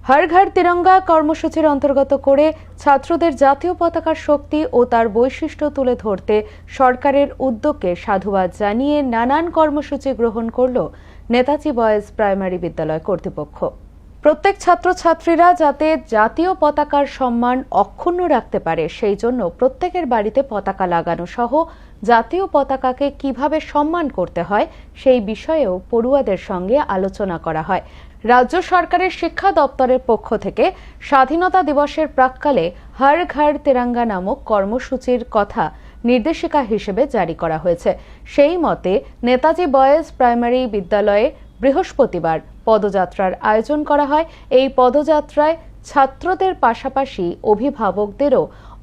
হর ঘর তিরঙ্গা কর্মসূচির অন্তর্গত করে ছাত্রদের জাতীয় পতাকার শক্তি ও তার বৈশিষ্ট্য তুলে ধরতে সরকারের উদ্যোগকে সাধুবাদ জানিয়ে নানান কর্মসূচি গ্রহণ করল নেতাজি বয়েজ প্রাইমারি বিদ্যালয় কর্তৃপক্ষ। প্রত্যেক ছাত্রছাত্রীরা যাতে জাতীয় পতাকার সম্মান অক্ষুণ্ণ রাখতে পারে সেই জন্য প্রত্যেকের বাড়িতে পতাকা লাগানো সহ জাতীয় পতাকাকে কিভাবে সম্মান করতে হয় সেই বিষয়েও পড়ুয়াদের সঙ্গে আলোচনা করা হয়। রাজ্য সরকারের শিক্ষা দপ্তরের পক্ষ থেকে স্বাধীনতা দিবসের প্রাক্কালে হর ঘর তিরঙ্গা নামক কর্মসূচির কথা নির্দেশিকা হিসেবে জারি করা হয়েছে। সেই মতে নেতাজি বয়েজ প্রাইমারি বিদ্যালয়ে বৃহস্পতিবার পদযাত্রার আয়োজন করা হয়। এই পদযাত্রায় ছাত্রদের পাশাপাশি অভিভাবকদেরও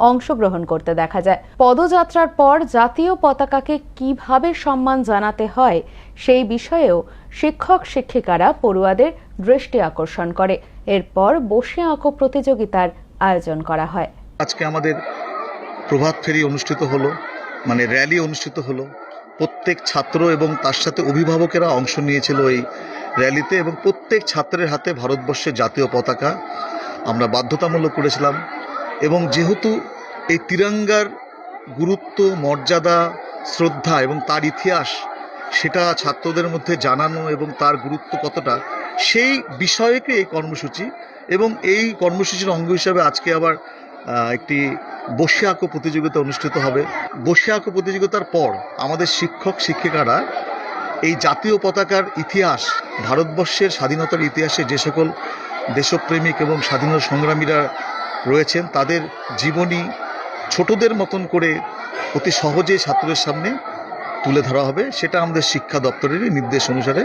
অংশগ্রহণ করতে দেখা যায়। পদযাত্রার পর জাতীয় পতাকাকে কিভাবে সম্মান জানাতে হয় সেই বিষয়েও শিক্ষক শিক্ষিকারা পড়ুয়াদের দৃষ্টি আকর্ষণ করে। এরপর বসে আঁকো প্রতিযোগিতার আয়োজন করা হয়। আজকে আমাদের প্রভাত ফেরি অনুষ্ঠিত হলো, মানে র্যালি অনুষ্ঠিত হলো। প্রত্যেক ছাত্র এবং তার সাথে অভিভাবকেরা অংশ নিয়েছিল এই র্যালিতে, এবং প্রত্যেক ছাত্রের হাতে ভারতবর্ষের জাতীয় পতাকা আমরা বাধ্যতামূলক করেছিলাম। এবং যেহেতু এই তিরঙ্গার গুরুত্ব, মর্যাদা, শ্রদ্ধা এবং তার ইতিহাস সেটা ছাত্রদের মধ্যে জানানো এবং তার গুরুত্ব কতটা সেই বিষয়কে এই কর্মসূচি, এবং এই কর্মসূচির অঙ্গ হিসাবে আজকে আবার একটি বসে আঁকো প্রতিযোগিতা অনুষ্ঠিত হবে। বসে আঁকো প্রতিযোগিতার পর আমাদের শিক্ষক শিক্ষিকারা এই জাতীয় পতাকার ইতিহাস, ভারতবর্ষের স্বাধীনতার ইতিহাসে যে সকল দেশপ্রেমিক এবং স্বাধীনতা সংগ্রামীরা রয়েছেন তাদের জীবনী ছোটদের মতন করে অতি সহজে ছাত্রদের সামনে তুলে ধরা হবে। সেটা আমাদের শিক্ষা দপ্তরের নির্দেশ অনুসারে